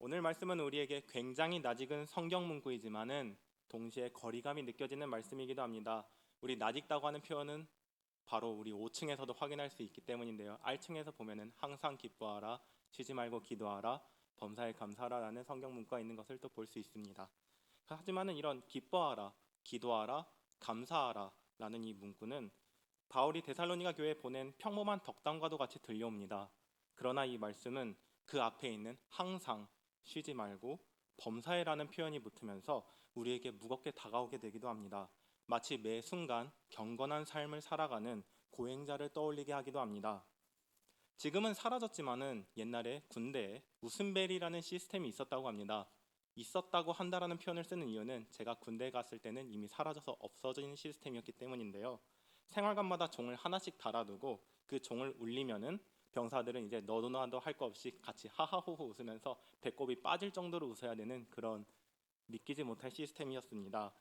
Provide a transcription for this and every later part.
오늘 말씀은 우리에게 굉장히 낯익은 성경 문구이지만은 동시에 거리감이 느껴지는 말씀이기도 합니다. 우리 낯익다고 하는 표현은 바로 우리 5층에서도 확인할 수 있기 때문인데요. R층에서 보면은 항상 기뻐하라, 쉬지 말고 기도하라, 범사에 감사하라라는 성경 문구가 있는 것을 또 볼 수 있습니다. 하지만은 이런 기뻐하라, 기도하라, 감사하라라는 이 문구는 바울이 데살로니가 교회에 보낸 평범한 덕담과도 같이 들려옵니다. 그러나 이 말씀은 그 앞에 있는 항상, 쉬지 말고 범사에라는 표현이 붙으면서 우리에게 무겁게 다가오게 되기도 합니다. 마치 매 순간 경건한 삶을 살아가는 고행자를 떠올리게 하기도 합니다. 지금은 사라졌지만은 옛날에 군대에 웃음벨이라는 시스템이 있었다고 합니다. 있었다고 한다라는 표현을 쓰는 이유는 제가 군대에 갔을 때는 이미 사라져서 없어진 시스템이었기 때문인데요. 생활관마다 종을 하나씩 달아두고 그 종을 울리면은 병사들은 이제 너도 나도 할 거 없이 같이 하하호호 웃으면서 배꼽이 빠질 정도로 웃어야 되는 그런 믿기지 못할 시스템이었습니다.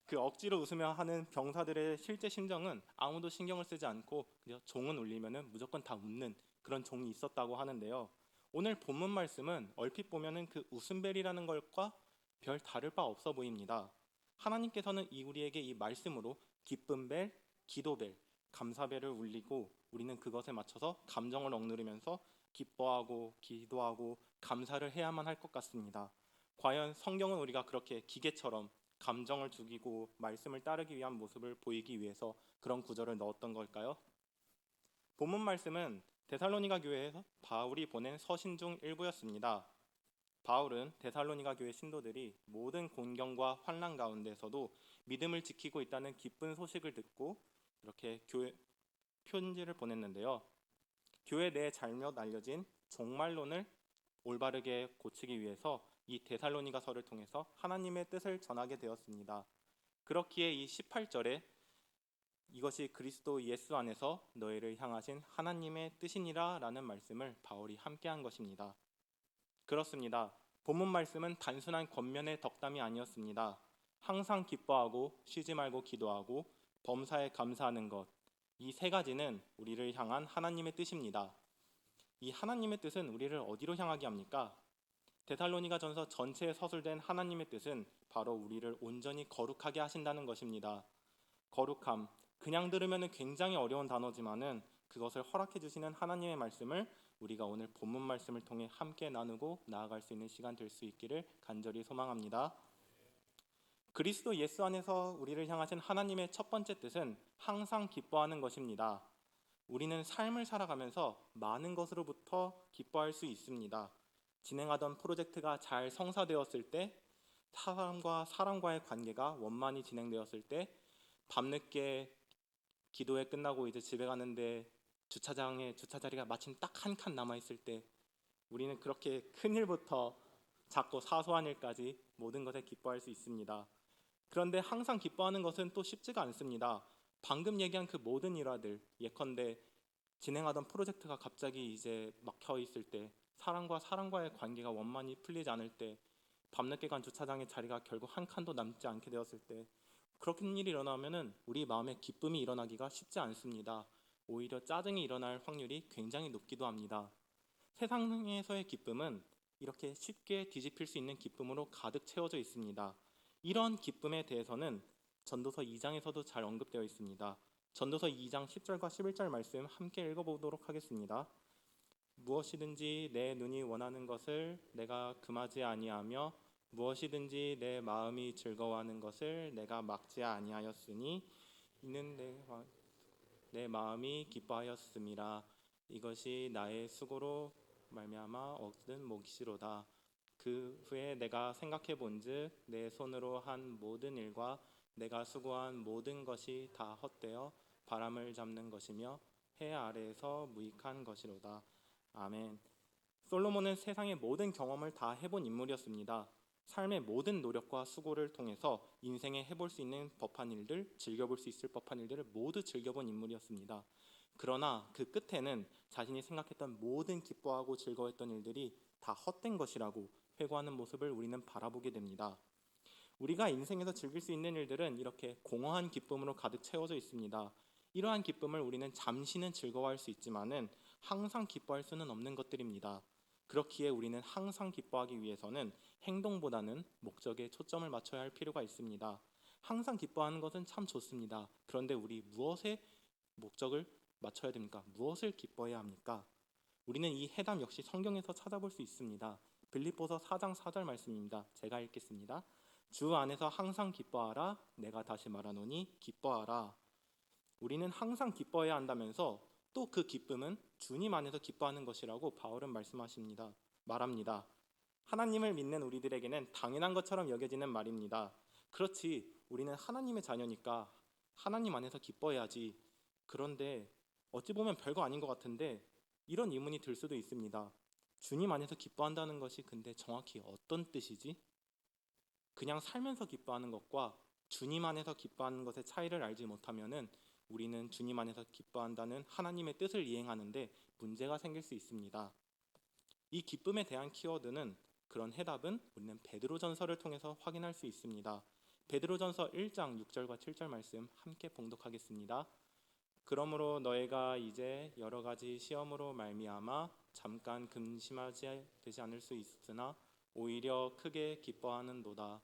그 억지로 웃으며 하는 병사들의 실제 심정은 아무도 신경을 쓰지 않고 그냥 종은 울리면은 무조건 다 웃는 그런 종이 있었다고 하는데요. 오늘 본문 말씀은 얼핏 보면은 그 웃음벨이라는 것과 별 다를 바 없어 보입니다. 하나님께서는 우리에게 이 말씀으로 기쁨 벨, 기도 벨, 감사 벨을 울리고 우리는 그것에 맞춰서 감정을 억누르면서 기뻐하고 기도하고 감사를 해야만 할 것 같습니다. 과연 성경은 우리가 그렇게 기계처럼 감정을 죽이고 말씀을 따르기 위한 모습을 보이기 위해서 그런 구절을 넣었던 걸까요? 본문 말씀은 데살로니가 교회에서 바울이 보낸 서신 중 일부였습니다. 바울은 데살로니가 교회 신도들이 모든 곤경과 환난 가운데서도 믿음을 지키고 있다는 기쁜 소식을 듣고 이렇게 교회 편지를 보냈는데요. 교회 내에 잘못 알려진 종말론을 올바르게 고치기 위해서 이 데살로니가서를 통해서 하나님의 뜻을 전하게 되었습니다. 그렇기에 이 18절에 이것이 그리스도 예수 안에서 너희를 향하신 하나님의 뜻이니라 라는 말씀을 바울이 함께한 것입니다. 그렇습니다. 본문 말씀은 단순한 겉면의 덕담이 아니었습니다. 항상 기뻐하고 쉬지 말고 기도하고 범사에 감사하는 것, 이 세 가지는 우리를 향한 하나님의 뜻입니다. 이 하나님의 뜻은 우리를 어디로 향하게 합니까? 데살로니가 전서 전체에 서술된 하나님의 뜻은 바로 우리를 온전히 거룩하게 하신다는 것입니다. 거룩함, 그냥 들으면 굉장히 어려운 단어지만은 그것을 허락해 주시는 하나님의 말씀을 우리가 오늘 본문 말씀을 통해 함께 나누고 나아갈 수 있는 시간 될 수 있기를 간절히 소망합니다. 그리스도 예수 안에서 우리를 향하신 하나님의 첫 번째 뜻은 항상 기뻐하는 것입니다. 우리는 삶을 살아가면서 많은 것으로부터 기뻐할 수 있습니다. 진행하던 프로젝트가 잘 성사되었을 때, 사람과 사람과의 관계가 원만히 진행되었을 때, 밤늦게 기도회 끝나고 이제 집에 가는데 주차장에 주차 자리가 마침 딱 한 칸 남아 있을 때, 우리는 그렇게 큰 일부터 작고 사소한 일까지 모든 것에 기뻐할 수 있습니다. 그런데 항상 기뻐하는 것은 또 쉽지가 않습니다. 방금 얘기한 그 모든 일화들, 예컨대 진행하던 프로젝트가 갑자기 이제 막혀 있을 때, 사람과 사람과의 관계가 원만히 풀리지 않을 때, 밤늦게 간 주차장의 자리가 결국 한 칸도 남지 않게 되었을 때, 그런 일이 일어나면은 우리 마음에 기쁨이 일어나기가 쉽지 않습니다. 오히려 짜증이 일어날 확률이 굉장히 높기도 합니다. 세상에서의 기쁨은 이렇게 쉽게 뒤집힐 수 있는 기쁨으로 가득 채워져 있습니다. 이런 기쁨에 대해서는 전도서 2장에서도 잘 언급되어 있습니다. 전도서 2장 10절과 11절 말씀 함께 읽어보도록 하겠습니다. 무엇이든지 내 눈이 원하는 것을 내가 금하지 아니하며 무엇이든지 내 마음이 즐거워하는 것을 내가 막지 아니하였으니 이는 내 마음이 기뻐하였음이라. 이것이 나의 수고로 말미암아 얻은 몫이로다. 그 후에 내가 생각해 본즉 내 손으로 한 모든 일과 내가 수고한 모든 것이 다 헛되어 바람을 잡는 것이며 해 아래에서 무익한 것이로다. 아멘. 솔로몬은 세상의 모든 경험을 다 해본 인물이었습니다. 삶의 모든 노력과 수고를 통해서 인생에 해볼 수 있는 법한 일들, 즐겨볼 수 있을 법한 일들을 모두 즐겨본 인물이었습니다. 그러나 그 끝에는 자신이 생각했던 모든 기뻐하고 즐거웠던 일들이 다 헛된 것이라고 회고하는 모습을 우리는 바라보게 됩니다. 우리가 인생에서 즐길 수 있는 일들은 이렇게 공허한 기쁨으로 가득 채워져 있습니다. 이러한 기쁨을 우리는 잠시는 즐거워할 수 있지만은 항상 기뻐할 수는 없는 것들입니다. 그렇기에 우리는 항상 기뻐하기 위해서는 행동보다는 목적에 초점을 맞춰야 할 필요가 있습니다. 항상 기뻐하는 것은 참 좋습니다. 그런데 우리 무엇에 목적을 맞춰야 됩니까? 무엇을 기뻐해야 합니까? 우리는 이 해답 역시 성경에서 찾아볼 수 있습니다. 빌립보서 4장 4절 말씀입니다. 제가 읽겠습니다. 주 안에서 항상 기뻐하라. 내가 다시 말하노니 기뻐하라. 우리는 항상 기뻐해야 한다면서 또 그 기쁨은 주님 안에서 기뻐하는 것이라고 바울은 말합니다. 하나님을 믿는 우리들에게는 당연한 것처럼 여겨지는 말입니다. 그렇지, 우리는 하나님의 자녀니까 하나님 안에서 기뻐해야지. 그런데 어찌 보면 별거 아닌 것 같은데 이런 의문이 들 수도 있습니다. 주님 안에서 기뻐한다는 것이 근데 정확히 어떤 뜻이지? 그냥 살면서 기뻐하는 것과 주님 안에서 기뻐하는 것의 차이를 알지 못하면은 우리는 주님 안에서 기뻐한다는 하나님의 뜻을 이행하는데 문제가 생길 수 있습니다. 이 기쁨에 대한 키워드는 그런 해답은 우리는 베드로전서를 통해서 확인할 수 있습니다. 베드로전서 1장 6절과 7절 말씀 함께 봉독하겠습니다. 그러므로 너희가 이제 여러 가지 시험으로 말미암아 잠깐 근심하지 되지 않을 수 있으나 오히려 크게 기뻐하는도다.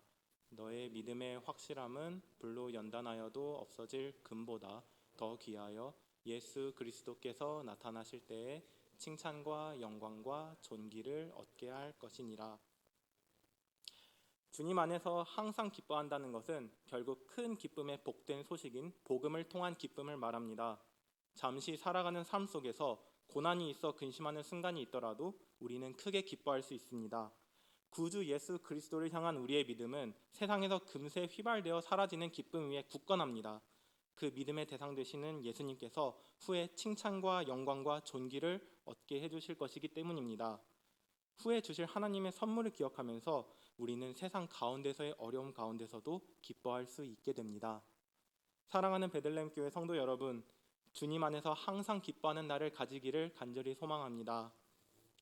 너의 믿음의 확실함은 불로 연단하여도 없어질 금보다 더 귀하여 예수 그리스도께서 나타나실 때에 칭찬과 영광과 존귀를 얻게 할 것이니라. 주님 안에서 항상 기뻐한다는 것은 결국 큰 기쁨의 복된 소식인 복음을 통한 기쁨을 말합니다. 잠시 살아가는 삶 속에서 고난이 있어 근심하는 순간이 있더라도 우리는 크게 기뻐할 수 있습니다. 구주 예수 그리스도를 향한 우리의 믿음은 세상에서 금세 휘발되어 사라지는 기쁨 위에 굳건합니다. 그 믿음의 대상 되시는 예수님께서 후에 칭찬과 영광과 존귀를 얻게 해주실 것이기 때문입니다. 후에 주실 하나님의 선물을 기억하면서 우리는 세상 가운데서의 어려움 가운데서도 기뻐할 수 있게 됩니다. 사랑하는 베들레헴 교회 성도 여러분, 주님 안에서 항상 기뻐하는 날을 가지기를 간절히 소망합니다.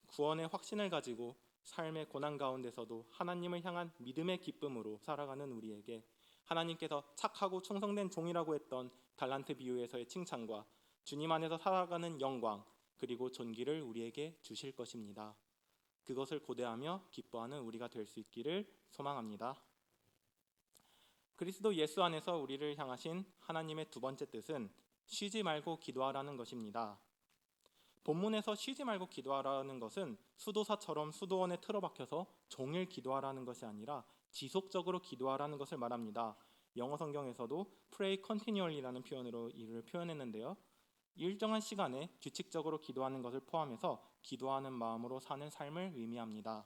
구원의 확신을 가지고 삶의 고난 가운데서도 하나님을 향한 믿음의 기쁨으로 살아가는 우리에게 하나님께서 착하고 충성된 종이라고 했던 달란트 비유에서의 칭찬과 주님 안에서 살아가는 영광 그리고 존귀를 우리에게 주실 것입니다. 그것을 고대하며 기뻐하는 우리가 될 수 있기를 소망합니다. 그리스도 예수 안에서 우리를 향하신 하나님의 두 번째 뜻은 쉬지 말고 기도하라는 것입니다. 본문에서 쉬지 말고 기도하라는 것은 수도사처럼 수도원에 틀어박혀서 종일 기도하라는 것이 아니라 지속적으로 기도하라는 것을 말합니다. 영어 성경에서도 pray continually라는 표현으로 이를 표현했는데요. 일정한 시간에 규칙적으로 기도하는 것을 포함해서 기도하는 마음으로 사는 삶을 의미합니다.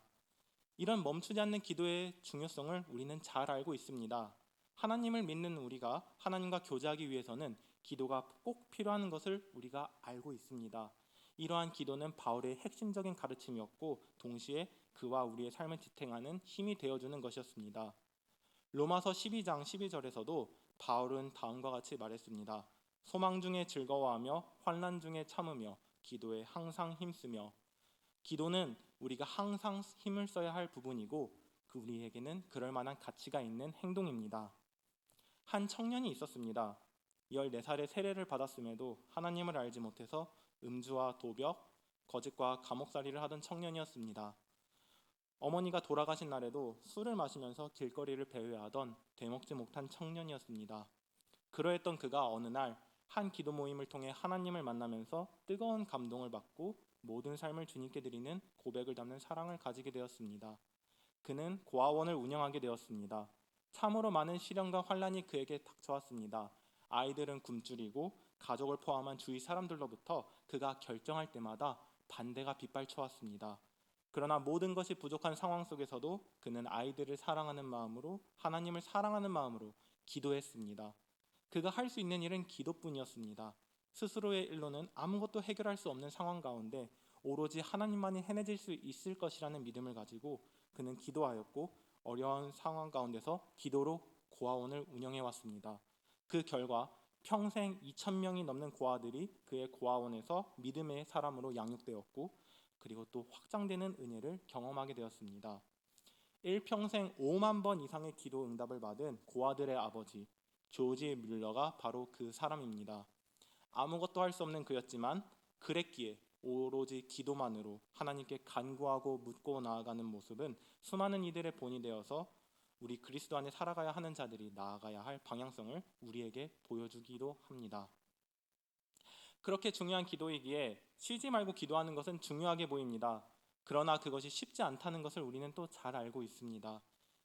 이런 멈추지 않는 기도의 중요성을 우리는 잘 알고 있습니다. 하나님을 믿는 우리가 하나님과 교제하기 위해서는 기도가 꼭 필요한 것을 우리가 알고 있습니다. 이러한 기도는 바울의 핵심적인 가르침이었고 동시에 그와 우리의 삶을 지탱하는 힘이 되어주는 것이었습니다. 로마서 12장 12절에서도 바울은 다음과 같이 말했습니다. 소망 중에 즐거워하며 환난 중에 참으며 기도에 항상 힘쓰며. 기도는 우리가 항상 힘을 써야 할 부분이고 우리에게는 그럴 만한 가치가 있는 행동입니다. 한 청년이 있었습니다. 14살에 세례를 받았음에도 하나님을 알지 못해서 음주와 도벽, 거짓과 감옥살이를 하던 청년이었습니다. 어머니가 돌아가신 날에도 술을 마시면서 길거리를 배회하던 되먹지 못한 청년이었습니다. 그러했던 그가 어느 날 한 기도 모임을 통해 하나님을 만나면서 뜨거운 감동을 받고 모든 삶을 주님께 드리는 고백을 담는 사랑을 가지게 되었습니다. 그는 고아원을 운영하게 되었습니다. 참으로 많은 시련과 환란이 그에게 닥쳐왔습니다. 아이들은 굶주리고 가족을 포함한 주위 사람들로부터 그가 결정할 때마다 반대가 빗발쳐왔습니다. 그러나 모든 것이 부족한 상황 속에서도 그는 아이들을 사랑하는 마음으로 하나님을 사랑하는 마음으로 기도했습니다. 그가 할 수 있는 일은 기도뿐이었습니다. 스스로의 일로는 아무것도 해결할 수 없는 상황 가운데 오로지 하나님만이 해내줄 수 있을 것이라는 믿음을 가지고 그는 기도하였고 어려운 상황 가운데서 기도로 고아원을 운영해 왔습니다. 그 결과 평생 2,000명이 넘는 고아들이 그의 고아원에서 믿음의 사람으로 양육되었고 그리고 또 확장되는 은혜를 경험하게 되었습니다. 일평생 5만 번 이상의 기도 응답을 받은 고아들의 아버지 조지 뮬러가 바로 그 사람입니다. 아무것도 할 수 없는 그였지만 그랬기에 오로지 기도만으로 하나님께 간구하고 묻고 나아가는 모습은 수많은 이들의 본이 되어서 우리 그리스도 안에 살아가야 하는 자들이 나아가야 할 방향성을 우리에게 보여주기도 합니다. 그렇게 중요한 기도이기에 쉬지 말고 기도하는 것은 중요하게 보입니다. 그러나 그것이 쉽지 않다는 것을 우리는 또 잘 알고 있습니다.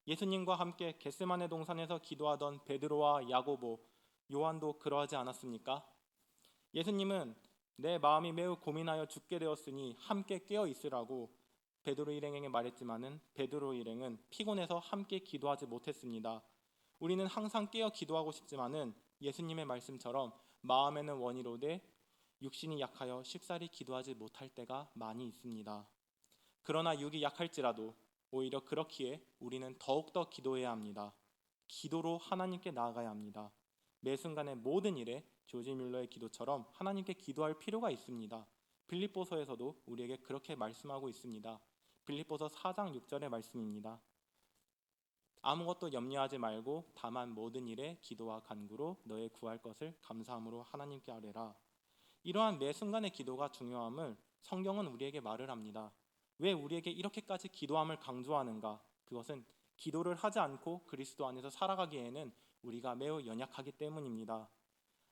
예수님과 함께 겟세마네 동산에서 기도하던 베드로와 야고보, 요한도 그러하지 않았습니까? 예수님은 내 마음이 매우 고민하여 죽게 되었으니 함께 깨어 있으라고 베드로 일행에게 말했지만은 베드로 일행은 피곤해서 함께 기도하지 못했습니다. 우리는 항상 깨어 기도하고 싶지만은 예수님의 말씀처럼 마음에는 원이로되 육신이 약하여 쉽사리 기도하지 못할 때가 많이 있습니다. 그러나 육이 약할지라도 오히려 그렇기에 우리는 더욱더 기도해야 합니다. 기도로 하나님께 나아가야 합니다. 매 순간의 모든 일에 조지 뮬러의 기도처럼 하나님께 기도할 필요가 있습니다. 빌립보서에서도 우리에게 그렇게 말씀하고 있습니다. 빌립보서 4장 6절의 말씀입니다. 아무것도 염려하지 말고 다만 모든 일에 기도와 간구로 너의 구할 것을 감사함으로 하나님께 아뢰라. 이러한 매 순간의 기도가 중요함을 성경은 우리에게 말을 합니다. 왜 우리에게 이렇게까지 기도함을 강조하는가? 그것은 기도를 하지 않고 그리스도 안에서 살아가기에는 우리가 매우 연약하기 때문입니다.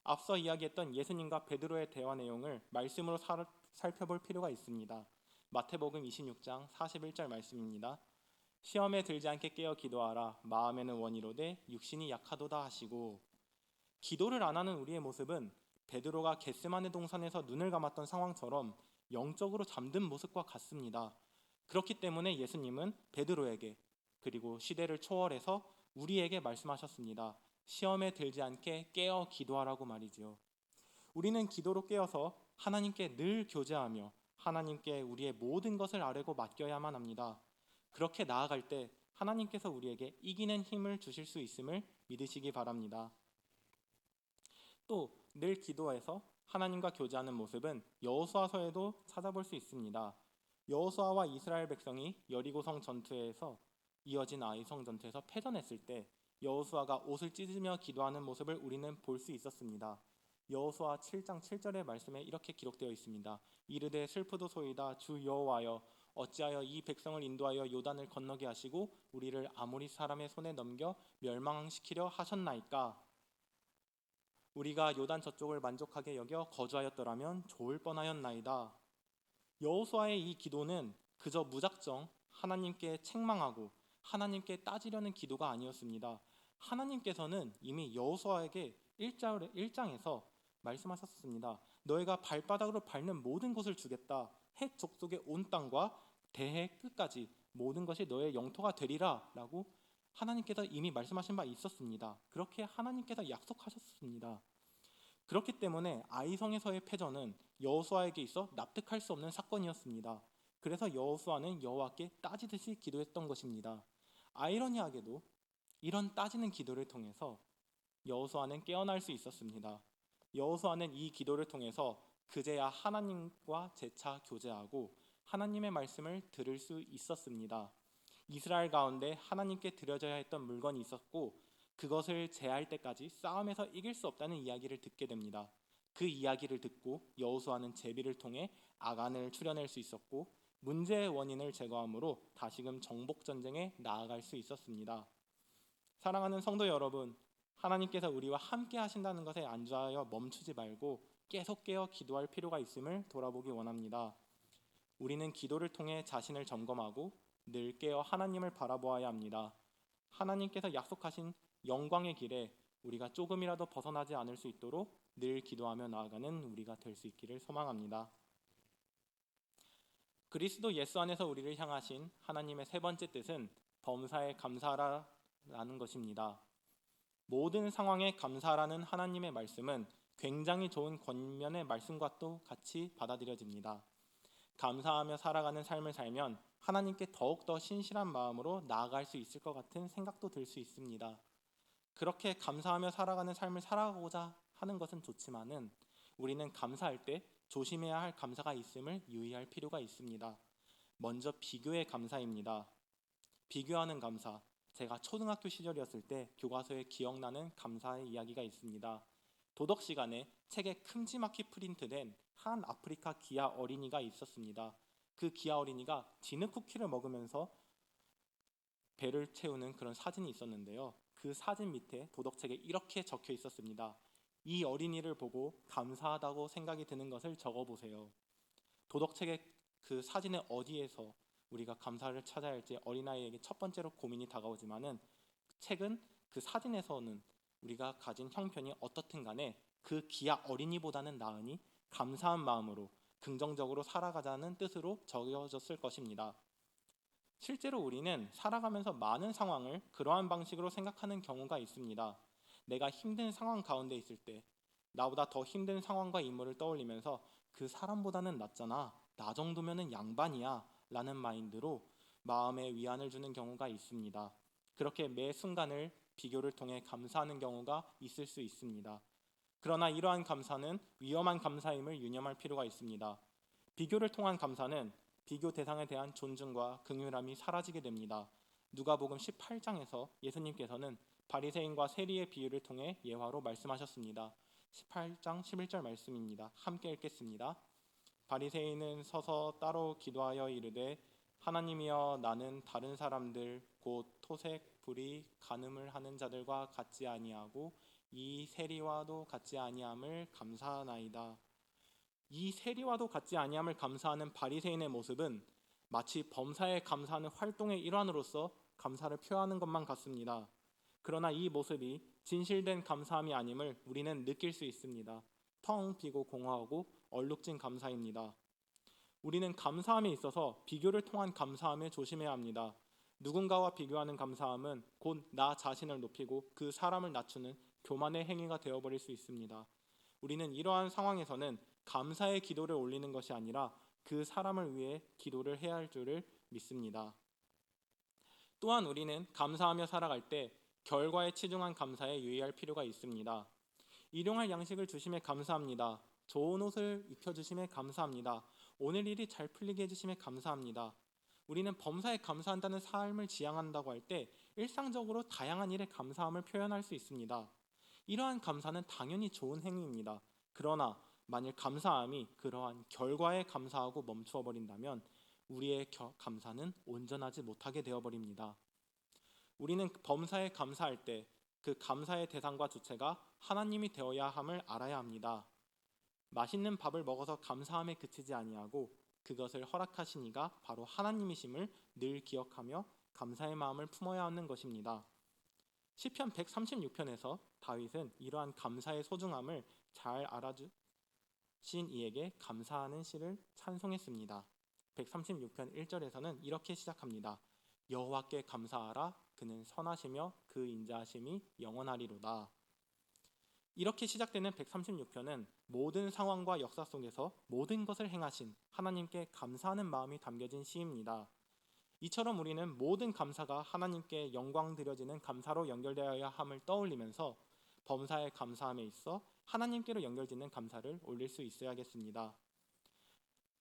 앞서 이야기했던 예수님과 베드로의 대화 내용을 말씀으로 살펴볼 필요가 있습니다. 마태복음 26장 41절 말씀입니다. 시험에 들지 않게 깨어 기도하라. 마음에는 원이로되 육신이 약하도다 하시고, 기도를 안 하는 우리의 모습은 베드로가 겟세마네 동산에서 눈을 감았던 상황처럼 영적으로 잠든 모습과 같습니다. 그렇기 때문에 예수님은 베드로에게 그리고 시대를 초월해서 우리에게 말씀하셨습니다. 시험에 들지 않게 깨어 기도하라고 말이지요. 우리는 기도로 깨어서 하나님께 늘 교제하며 하나님께 우리의 모든 것을 아뢰고 맡겨야만 합니다. 그렇게 나아갈 때 하나님께서 우리에게 이기는 힘을 주실 수 있음을 믿으시기 바랍니다. 또 늘 기도해서 하나님과 교제하는 모습은 여호수아서에도 찾아볼 수 있습니다. 여호수아와 이스라엘 백성이 여리고성 전투에서 이어진 아이성 전투에서 패전했을 때 여호수아가 옷을 찢으며 기도하는 모습을 우리는 볼 수 있었습니다. 여호수아 7장 7절의 말씀에 이렇게 기록되어 있습니다. 이르되 슬프도소이다 주 여호와여 어찌하여 이 백성을 인도하여 요단을 건너게 하시고 우리를 아모리 사람의 손에 넘겨 멸망시키려 하셨나이까? 우리가 요단 저쪽을 만족하게 여겨 거주하였더라면 좋을 뻔하였나이다. 여호수아의 이 기도는 그저 무작정 하나님께 책망하고 하나님께 따지려는 기도가 아니었습니다. 하나님께서는 이미 여호수아에게 1장에서 말씀하셨습니다. 너희가 발바닥으로 밟는 모든 것을 주겠다. 헷 족속의 온 땅과 대해 끝까지 모든 것이 너의 영토가 되리라 라고 하나님께서 이미 말씀하신 바 있었습니다. 그렇게 하나님께서 약속하셨습니다. 그렇기 때문에 아이성에서의 패전은 여호수아에게 있어 납득할 수 없는 사건이었습니다. 그래서 여호수아는 여호와께 따지듯이 기도했던 것입니다. 아이러니하게도 이런 따지는 기도를 통해서 여호수아는 깨어날 수 있었습니다. 여호수아는 이 기도를 통해서 그제야 하나님과 재차 교제하고 하나님의 말씀을 들을 수 있었습니다. 이스라엘 가운데 하나님께 드려져야 했던 물건이 있었고 그것을 제할 때까지 싸움에서 이길 수 없다는 이야기를 듣게 됩니다. 그 이야기를 듣고 여호수아는 제비를 통해 아간을 추려낼 수 있었고 문제의 원인을 제거함으로 다시금 정복 전쟁에 나아갈 수 있었습니다. 사랑하는 성도 여러분, 하나님께서 우리와 함께 하신다는 것에 안주하여 멈추지 말고 계속 깨어 기도할 필요가 있음을 돌아보기 원합니다. 우리는 기도를 통해 자신을 점검하고 늘 깨어 하나님을 바라보아야 합니다. 하나님께서 약속하신 영광의 길에 우리가 조금이라도 벗어나지 않을 수 있도록 늘 기도하며 나아가는 우리가 될 수 있기를 소망합니다. 그리스도 예수 안에서 우리를 향하신 하나님의 세 번째 뜻은 범사에 감사하라는 것입니다. 모든 상황에 감사하라는 하나님의 말씀은 굉장히 좋은 권면의 말씀과 또 같이 받아들여집니다. 감사하며 살아가는 삶을 살면 하나님께 더욱더 신실한 마음으로 나아갈 수 있을 것 같은 생각도 들 수 있습니다. 그렇게 감사하며 살아가는 삶을 살아가고자 하는 것은 좋지만은 우리는 감사할 때 조심해야 할 감사가 있음을 유의할 필요가 있습니다. 먼저 비교의 감사입니다. 비교하는 감사. 제가 초등학교 시절이었을 때 교과서에 기억나는 감사의 이야기가 있습니다. 도덕 시간에 책에 큼지막히 프린트된 한 아프리카 기아 어린이가 있었습니다. 그 기아 어린이가 진흙 쿠키를 먹으면서 배를 채우는 그런 사진이 있었는데요. 그 사진 밑에 도덕책에 이렇게 적혀 있었습니다. 이 어린이를 보고 감사하다고 생각이 드는 것을 적어보세요. 도덕책의 그 사진의 어디에서 우리가 감사를 찾아야 할지 어린아이에게 첫 번째로 고민이 다가오지만은 책은 그 사진에서는 우리가 가진 형편이 어떻든 간에 그 기아 어린이보다는 나으니 감사한 마음으로 긍정적으로 살아가자는 뜻으로 적어졌을 것입니다. 실제로 우리는 살아가면서 많은 상황을 그러한 방식으로 생각하는 경우가 있습니다. 내가 힘든 상황 가운데 있을 때 나보다 더 힘든 상황과 인물을 떠올리면서 그 사람보다는 낫잖아, 나 정도면은 양반이야 라는 마인드로 마음에 위안을 주는 경우가 있습니다. 그렇게 매 순간을 비교를 통해 감사하는 경우가 있을 수 있습니다. 그러나 이러한 감사는 위험한 감사임을 유념할 필요가 있습니다. 비교를 통한 감사는 비교 대상에 대한 존중과 긍휼함이 사라지게 됩니다. 누가복음 18장에서 예수님께서는 바리새인과 세리의 비유를 통해 예화로 말씀하셨습니다. 18장 11절 말씀입니다. 함께 읽겠습니다. 바리새인은 서서 따로 기도하여 이르되 하나님이여, 나는 다른 사람들 곧 토색, 불의, 간음을 하는 자들과 같지 아니하고 이 세리와도 같지 아니함을 감사하나이다. 이 세리와도 같지 아니함을 감사하는 바리새인의 모습은 마치 범사에 감사하는 활동의 일환으로서 감사를 표하는 것만 같습니다. 그러나 이 모습이 진실된 감사함이 아님을 우리는 느낄 수 있습니다. 텅 비고 공허하고 얼룩진 감사입니다. 우리는 감사함에 있어서 비교를 통한 감사함에 조심해야 합니다. 누군가와 비교하는 감사함은 곧 나 자신을 높이고 그 사람을 낮추는 교만의 행위가 되어버릴 수 있습니다. 우리는 이러한 상황에서는 감사의 기도를 올리는 것이 아니라 그 사람을 위해 기도를 해야 할 줄을 믿습니다. 또한 우리는 감사하며 살아갈 때 결과에 치중한 감사에 유의할 필요가 있습니다. 일용할 양식을 주심에 감사합니다. 좋은 옷을 입혀주심에 감사합니다. 오늘 일이 잘 풀리게 해주심에 감사합니다. 우리는 범사에 감사한다는 삶을 지향한다고 할 때 일상적으로 다양한 일에 감사함을 표현할 수 있습니다. 이러한 감사는 당연히 좋은 행위입니다. 그러나 만일 감사함이 그러한 결과에 감사하고 멈추어 버린다면 우리의 감사는 온전하지 못하게 되어버립니다. 우리는 범사에 감사할 때 그 감사의 대상과 주체가 하나님이 되어야 함을 알아야 합니다. 맛있는 밥을 먹어서 감사함에 그치지 아니하고 그것을 허락하신 이가 바로 하나님이심을 늘 기억하며 감사의 마음을 품어야 하는 것입니다. 시편 136편에서 다윗은 이러한 감사의 소중함을 잘 알아주신 이에게 감사하는 시를 찬송했습니다. 136편 1절에서는 이렇게 시작합니다. 여호와께 감사하라, 그는 선하시며 그 인자하심이 영원하리로다. 이렇게 시작되는 136편은 모든 상황과 역사 속에서 모든 것을 행하신 하나님께 감사하는 마음이 담겨진 시입니다. 이처럼 우리는 모든 감사가 하나님께 영광 드려지는 감사로 연결되어야 함을 떠올리면서 범사의 감사함에 있어 하나님께로 연결되는 감사를 올릴 수 있어야겠습니다.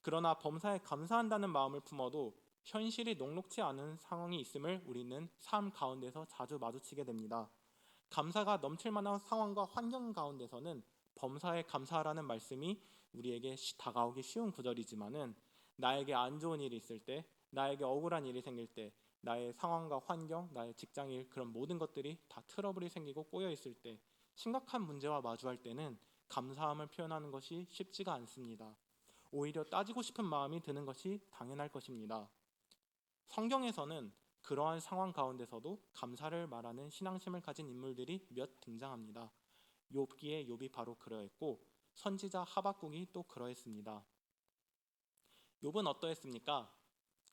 그러나 범사에 감사한다는 마음을 품어도 현실이 녹록지 않은 상황이 있음을 우리는 삶 가운데서 자주 마주치게 됩니다. 감사가 넘칠 만한 상황과 환경 가운데서는 범사에 감사하라는 말씀이 우리에게 다가오기 쉬운 구절이지만은 나에게 안 좋은 일이 있을 때, 나에게 억울한 일이 생길 때, 나의 상황과 환경, 나의 직장일, 그런 모든 것들이 다 트러블이 생기고 꼬여 있을 때, 심각한 문제와 마주할 때는 감사함을 표현하는 것이 쉽지가 않습니다. 오히려 따지고 싶은 마음이 드는 것이 당연할 것입니다. 성경에서는 그러한 상황 가운데서도 감사를 말하는 신앙심을 가진 인물들이 몇 등장합니다. 욥기에 욥이 바로 그러했고 선지자 하박국이 또 그러했습니다. 욥은 어떠했습니까?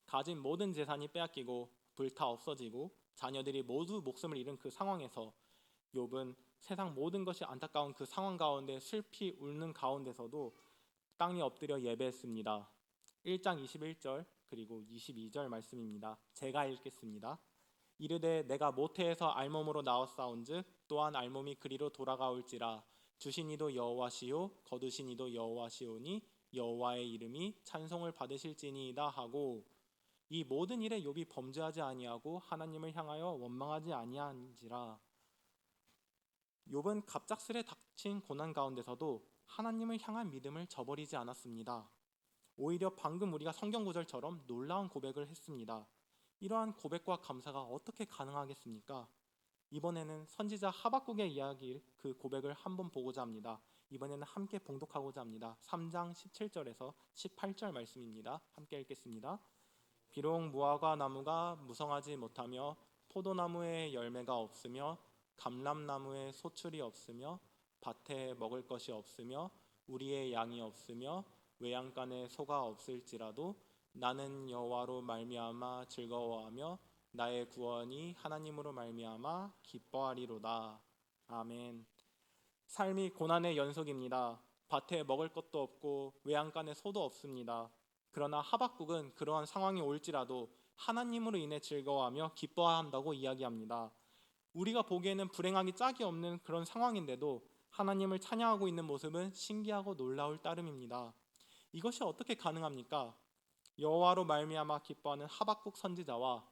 가진 모든 재산이 빼앗기고 불타 없어지고 자녀들이 모두 목숨을 잃은 그 상황에서 욥은 세상 모든 것이 안타까운 그 상황 가운데 슬피 울는 가운데서도 땅에 엎드려 예배했습니다. 1장 21절 그리고 22절 말씀입니다. 제가 읽겠습니다. 이르되 내가 모태에서 알몸으로 나왔사온즉 또한 알몸이 그리로 돌아가올지라. 주신 이도 여호와시요 거두신 이도 여호와시오니 여호와의 이름이 찬송을 받으실지니이다 하고, 이 모든 일에 욥이 범죄하지 아니하고 하나님을 향하여 원망하지 아니한지라. 욥은 갑작스레 닥친 고난 가운데서도 하나님을 향한 믿음을 저버리지 않았습니다. 오히려 방금 우리가 성경 구절처럼 놀라운 고백을 했습니다. 이러한 고백과 감사가 어떻게 가능하겠습니까? 이번에는 선지자 하박국의 이야기를, 그 고백을 한번 보고자 합니다. 이번에는 함께 봉독하고자 합니다. 3장 17절에서 18절 말씀입니다. 함께 읽겠습니다. 비록 무화과 나무가 무성하지 못하며 포도나무에 열매가 없으며 감람나무에 소출이 없으며 밭에 먹을 것이 없으며 우리의 양이 없으며 외양간에 소가 없을지라도 나는 여호와로 말미암아 즐거워하며 나의 구원이 하나님으로 말미암아 기뻐하리로다. 아멘. 삶이 고난의 연속입니다. 밭에 먹을 것도 없고 외양간에 소도 없습니다. 그러나 하박국은 그러한 상황이 올지라도 하나님으로 인해 즐거워하며 기뻐한다고 이야기합니다. 우리가 보기에는 불행하기 짝이 없는 그런 상황인데도 하나님을 찬양하고 있는 모습은 신기하고 놀라울 따름입니다. 이것이 어떻게 가능합니까? 여호와로 말미암아 기뻐하는 하박국 선지자와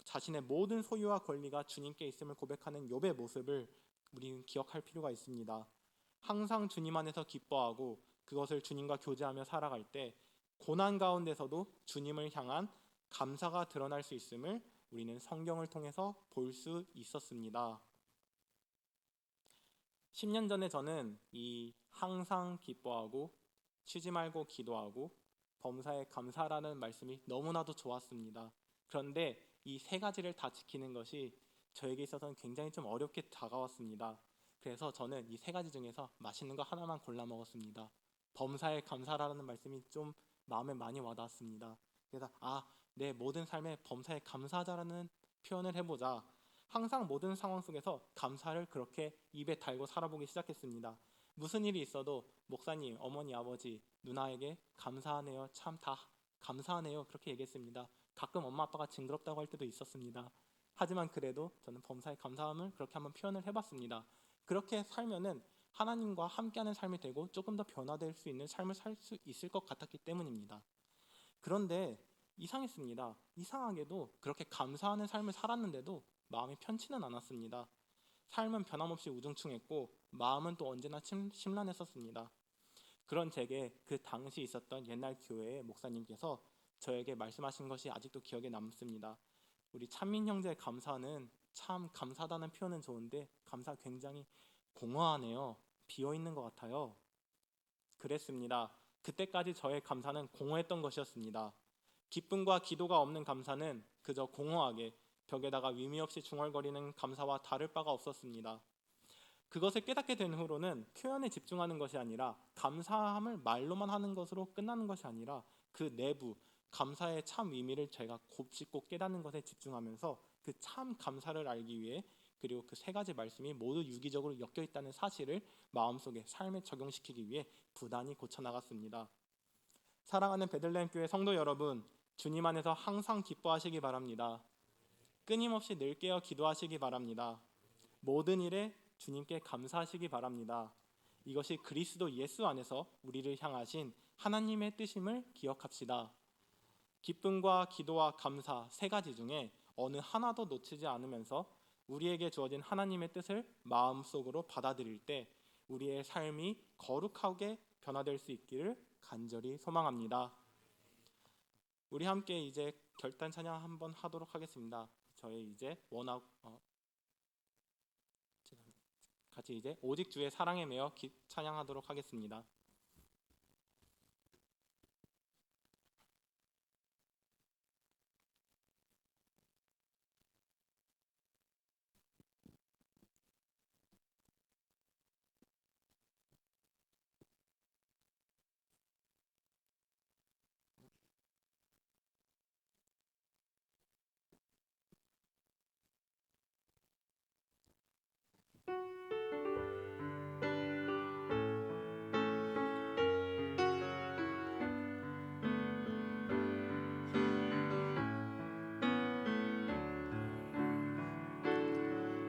자신의 모든 소유와 권리가 주님께 있음을 고백하는 욥의 모습을 우리는 기억할 필요가 있습니다. 항상 주님 안에서 기뻐하고 그것을 주님과 교제하며 살아갈 때 고난 가운데서도 주님을 향한 감사가 드러날 수 있음을 우리는 성경을 통해서 볼 수 있었습니다. 10년 전에 저는 이 항상 기뻐하고 쉬지 말고 기도하고 범사에 감사라는 말씀이 너무나도 좋았습니다. 그런데 이 세 가지를 다 지키는 것이 저에게 있어서는 굉장히 좀 어렵게 다가왔습니다. 그래서 저는 이 세 가지 중에서 맛있는 거 하나만 골라 먹었습니다. 범사에 감사라는 말씀이 좀 마음에 많이 와닿았습니다. 그래서 내 모든 삶에 범사에 감사하자라는 표현을 해보자. 항상 모든 상황 속에서 감사를 그렇게 입에 달고 살아보기 시작했습니다. 무슨 일이 있어도 목사님, 어머니, 아버지, 누나에게 감사하네요. 참 다 감사하네요. 그렇게 얘기했습니다. 가끔 엄마 아빠가 징그럽다고 할 때도 있었습니다. 하지만 그래도 저는 범사에 감사함을 그렇게 한번 표현을 해봤습니다. 그렇게 살면은 하나님과 함께하는 삶이 되고 조금 더 변화될 수 있는 삶을 살 수 있을 것 같았기 때문입니다. 그런데 이상했습니다. 이상하게도 그렇게 감사하는 삶을 살았는데도 마음이 편치는 않았습니다. 삶은 변함없이 우중충했고 마음은 또 언제나 심란했었습니다. 그런 제게 그 당시 있었던 옛날 교회의 목사님께서 저에게 말씀하신 것이 아직도 기억에 남습니다. 우리 찬민 형제의 감사는 참 감사하다는 표현은 좋은데 감사 굉장히 공허하네요. 비어있는 것 같아요. 그랬습니다. 그때까지 저의 감사는 공허했던 것이었습니다. 기쁨과 기도가 없는 감사는 그저 공허하게 벽에다가 의미 없이 중얼거리는 감사와 다를 바가 없었습니다. 그것을 깨닫게 된 후로는 표현에 집중하는 것이 아니라 감사함을 말로만 하는 것으로 끝나는 것이 아니라 그 내부 감사의 참 의미를 제가 곱씹고 깨닫는 것에 집중하면서 그 참 감사를 알기 위해 그리고 그 세 가지 말씀이 모두 유기적으로 엮여 있다는 사실을 마음속에 삶에 적용시키기 위해 부단히 고쳐나갔습니다. 사랑하는 베들레헴 교회 성도 여러분, 주님 안에서 항상 기뻐하시기 바랍니다. 끊임없이 늘 깨어 기도하시기 바랍니다. 모든 일에 주님께 감사하시기 바랍니다. 이것이 그리스도 예수 안에서 우리를 향하신 하나님의 뜻임을 기억합시다. 기쁨과 기도와 감사 세 가지 중에 어느 하나도 놓치지 않으면서 우리에게 주어진 하나님의 뜻을 마음속으로 받아들일 때 우리의 삶이 거룩하게 변화될 수 있기를 간절히 소망합니다. 우리 함께 이제 결단 찬양 한번 하도록 하겠습니다. 저희 이제 같이 이제 오직 주의 사랑에 매여 찬양하도록 하겠습니다.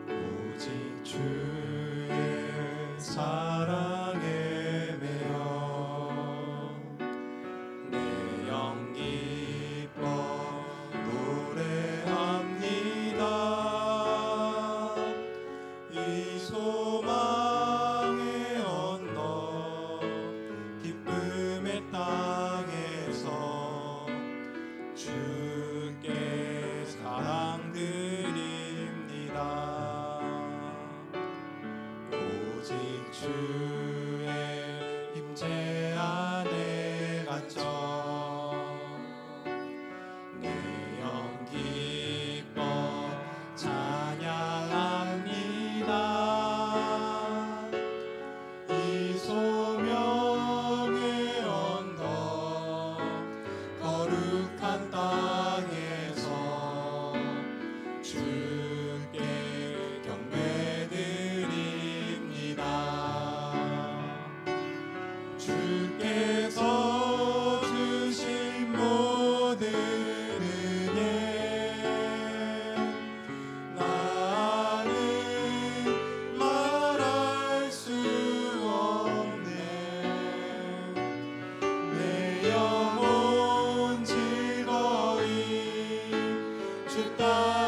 오직 주의 사랑에 매여 내 영 기뻐 노래합니다. 이 소망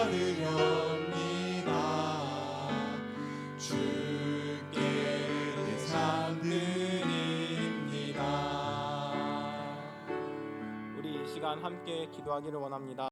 받으렵니다. 주께 내 삶 드립니다. 우리 이 시간 함께 기도하기를 원합니다.